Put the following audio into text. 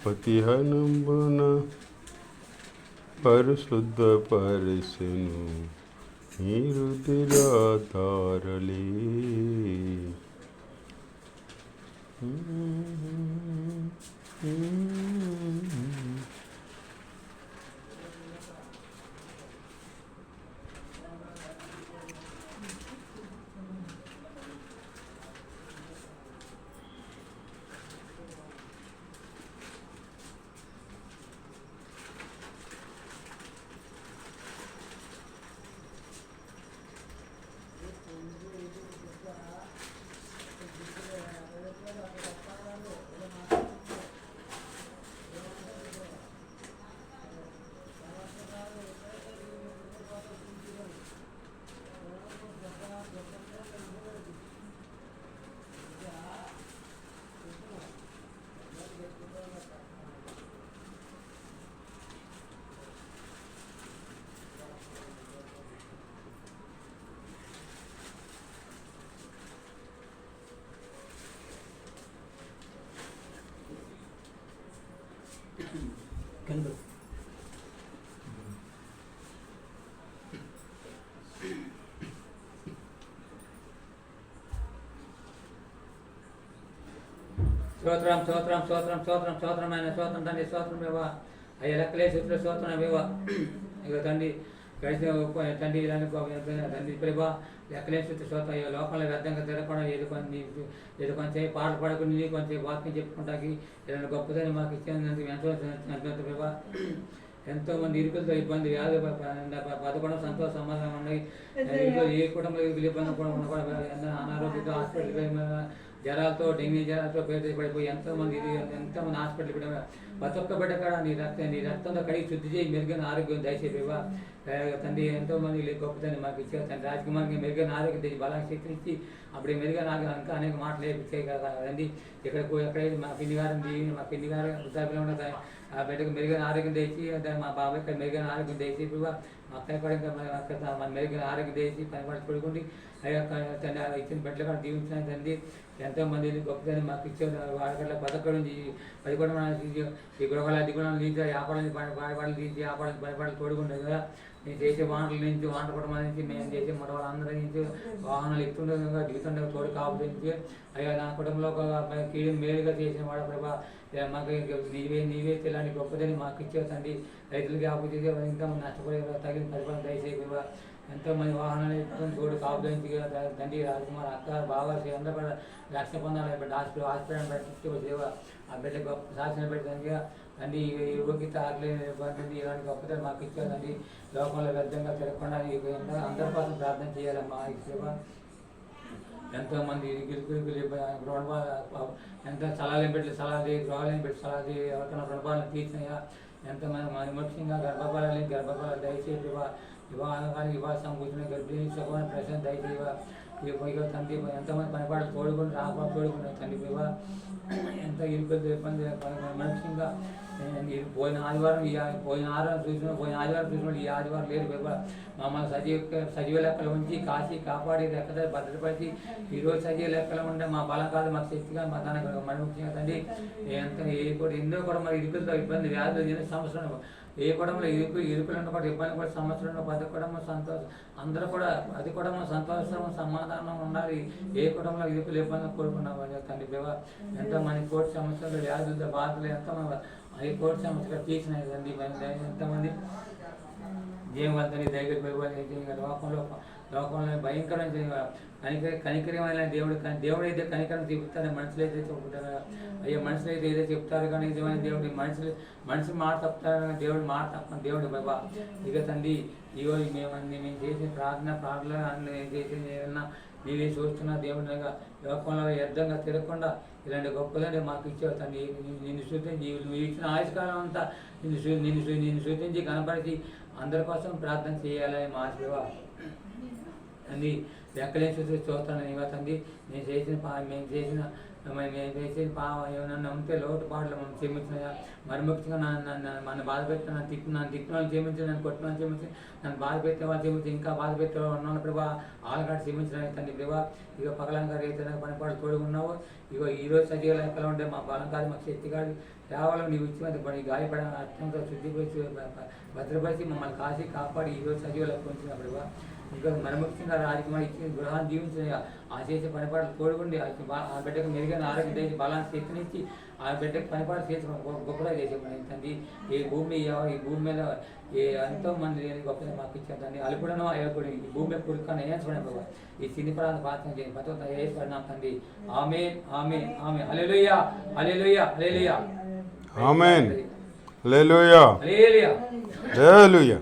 పతిహనంబున పరిశుద్ధపరిసెను నీ రుధిరధారలే. స్తోత్రం స్తోత్రం స్తోత్రం స్తోత్రం స్తోత్రం ఆయన స్తోత్రం తండ్రి స్తోత్రం ఇవ్వ అయ్యా లెక్కలే సూత్ర స్తోత్రం ఇవ్వ ఇక తండ్రి కలిసి తండ్రి ఇలాంటి తండ్రి ప్రభా లెక్కలే సూత్ర స్తోత్రం అయ్యో లోకంలో వ్యర్థంగా తిరగకుండా ఏదో కొంచెం పాటలు పాడుకుని కొంచెం వాక్యం చెప్పుకుంటాకి ఇలాంటి గొప్పదని మాకు ఇచ్చేందుకు ఎంతో ప్రభా ఎంతోమంది ఇరుకులతో ఇబ్బంది వ్యాధి బతకడం సంతోష సమాధానం ఉన్నాయి. ఏ కుటుంబంలో ఇబ్బంది కూడా అనారోగ్యంతో హాస్పిటల్ జ్వరాలతో డెంగ్యూ జ్వరాలతో పడిపోయి ఎంతోమంది హాస్పిటల్ కూడా ప్రతి ఒక్క బిడ్డ కూడా నీ రక్తంతో కడిగి శుద్ధి చేయి మెరుగైన ఆరోగ్యం దయచేపేవా తండ్రి ఎంతోమంది గొప్పతని మాకు ఇచ్చారు తండ్రి రాజకుమారికి మెరుగైన ఆరోగ్యం తెచ్చి బలాన్ని శక్తిని ఇచ్చి అప్పుడు మెరుగైన ఇంకా అనేక మాటలు వేపించాయి కదా తండ్రి ఎక్కడైతే మా పిన్ని గారు వృద్ధాప్యంలో ఉన్న ఆ బిడ్డకు మెరుగైన ఆరోగ్యం తెచ్చి మా బాబాయ్ మెరుగైన ఆరోగ్యం తెచ్చి మా అక్కయ్య కూడా ఇంకా మన మెరుగైన ఆరోగ్యం తెచ్చి పని పడి పడుకుండి తండ్రి ఇచ్చిన బిడ్డలు కూడా దీవించిన తండ్రి ఎంతోమంది గొప్పదని మాకు ఇచ్చారు వాడకట్ల పథకం నుంచి 11 ఈ గృహాల దిగుణాలు తీసి వ్యాపారాలు బాడపాడలు తీసి వ్యాపారాలు భయపడాలి తోడుకుంటారు కదా నేను చేసే వాహనాల నుంచి వాహన కుటుంబాల నుంచి మేము చేసే మన వాళ్ళందరి నుంచి వాహనాలు ఎక్కుతుండగా దిగుతుండగా తోడు కాపుతుంది అయ్యా నా కుటుంబంలో ఒక కీడు మేలుగా చేసిన వాడ ప్రభా మాకు నీవే తెలాంటి గొప్పదని మాకు ఇచ్చేసండి రైతులకి ఆపు చేసే ఇంకా నష్టపోయే తగిన పరిపాలన దయచేసి ఎంతోమంది వాహనాలు ఎక్కుతుంది తోడు కాపురించి తండ్రి రాజకుమార్ అక్క బాగా అందరూ కూడా రక్షణ పొందాలి బిడ్డ హాస్పిటల్ పెట్టి సేవ ఆ బిడ్డ గొప్ప శాసన పెట్టడానికి తండ్రి యోగ్యత ఆకలి ఇలాంటి గొప్పతో మాకు ఇచ్చేదండి లోకంలో వ్యర్థంగా తిరగకుండా అందరి కోసం ప్రార్థన చేయాలమ్మా ఈ సేవ ఎంతోమంది ఎంతో సలహాలు పెట్టి గృహాలను పెట్టి సలహా ఎవరికైనా రుణపాలను తీర్చినాయా ఎంతోమంది ముఖ్యంగా గర్భఫలాలు దయచేసి వివాహానికి వివాహం కూర్చుని గర్భిణీ సుఖమైన ప్రశ్న దయచేయ తండ్రి ఎంతమంది పనిపాట్లు తోడుకుని రాకపోతే తోడుకున్నారు తండ్రి ఎంత ఇరుకులతో ఇబ్బంది ముఖ్యంగా పోయిన ఆదివారం పోయిన ఆదివారం చూసిన ఈ ఆదివారం లేదు మమ్మల్ని సజీవ లెక్కలు ఉంచి కాసి కాపాడి లెక్క భద్రపరిచి ఈరోజు సజీవ లెక్కలు ఉంటే మా బలం కాదు మాకు శక్తిగా మా దానికి మన ముఖ్యంగా తండ్రి ఎన్నో కూడా మరి ఇరుకులతో ఇబ్బంది వ్యాధులు ఎన్ని సంవత్సరం ఏ కుటుంబంలో ఇరుకులను కూడా ఇబ్బంది కూడా సంవత్సరంలో 10 కుటుంబం సంతోషం అందరూ కూడా 10 కుటుంబం సంతోషం సమాధానం ఉండాలి. ఏ కుటుంబంలో ఇరుకులు ఇబ్బంది కోరుకున్నామని తండ్రి దేవ ఎంతో మంది కోర్టు సమస్యలు వ్యాధులతో బాధలు ఎంతో ఈ కోర్టు సమస్యలు తీసినాయి తండ్రి ఎంతమంది జీవవంతుని దగ్గర పోయి లోకంలో భయంకరమైన కనికరమైన దేవుడు అయితే కనికరం చెప్తారు మనుషులు అయితే చెప్పుకుంటారు అయ్యో మనుషులు అయితే ఏదో చెప్తారు కానీ నిజమైన దేవుడు మనిషి మాట తప్పుతారు కానీ దేవుడు మాట తప్పని దేవుడు బాబా ఇక తండ్రి ఈరోజు మేము చేసిన ప్రార్థన నేను చేసేది ఏదన్నా నీవే చూస్తున్నా దేవుడిగా లోకంలో వ్యర్థంగా తిరగకుండా ఇలాంటి గొప్పదని మాకు ఇచ్చావు తండ్రి నిన్ను శృతించి నువ్వు ఇచ్చిన ఆయుష్కాలం అంతా నిన్ను శృతించి కనపరిచి అందరి కోసం ప్రార్థన చేయాలని మా ఆశీర్వా తండ్రి లెక్కలేని చూస్తాను ఇవ్వ తండ్రి మేము చేసిన మేము చేసేది ఏమన్నా ఉంటే లోటు పాటలు మనం క్షమించినయా. మరి ముఖ్యంగా మన బాధ పెట్టిన నన్ను తిట్టిన వాళ్ళు క్షమించి, నన్ను కొట్టిన వాళ్ళు క్షమించి, నన్ను బాధ పెట్టిన వాళ్ళు క్షమించి, ఇంకా బాధ పెట్టే వాళ్ళు ఉన్నాను ప్రభా. ఆలకాడు క్షమించిన తండ్రి ప్రభా. ఇక పగలంగా రైతు పనిపాటు తోడు ఉన్నావు. ఇగో ఈరోజు సజీవ లెక్కలు ఉంటే మా బలం కాదు, మాకు శక్తి కాదు, కేవలం నీవు ఇచ్చి గాయపడిన అత్యంత శుద్ధిపరిచి భద్రపరిచి మమ్మల్ని కాసి కాపాడి ఈరోజు సజీవ లెక్క ఉంచిన ప్రభా. ఇంకా మన ముఖ్యంగా రాజకుమారి ఇచ్చి గృహాన్ని జీవించిన ఆ చేసే పనిపాట్లు తోడుకుండి ఆ బిడ్డకు మెరుగైన ఆరోగ్యం చేసి బలాన్ని శక్తినిచ్చి ఆ బిడ్డకు పనిపాటు చేసి గొప్పగా చేసేమని తండ్రి. ఈ భూమి మీద ఎంతో మంది గొప్పగా మాకు ఇచ్చారు తండ్రి. అలుపుడను అయ్యకుడు ఈ భూమి మీద పురుక్కను వేయించబడిన ప్రభావ. ఈ సిన్ని ప్రాంత ప్రార్థన చేయండి పతో వేయబడినాం తండ్రి. ఆమె ఆమె ఆమె హల్లెలూయా హల్లెలూయా హల్లెలూయా ఆమేన్ హల్లెలూయా హల్లెలూయా హల్లెలూయా.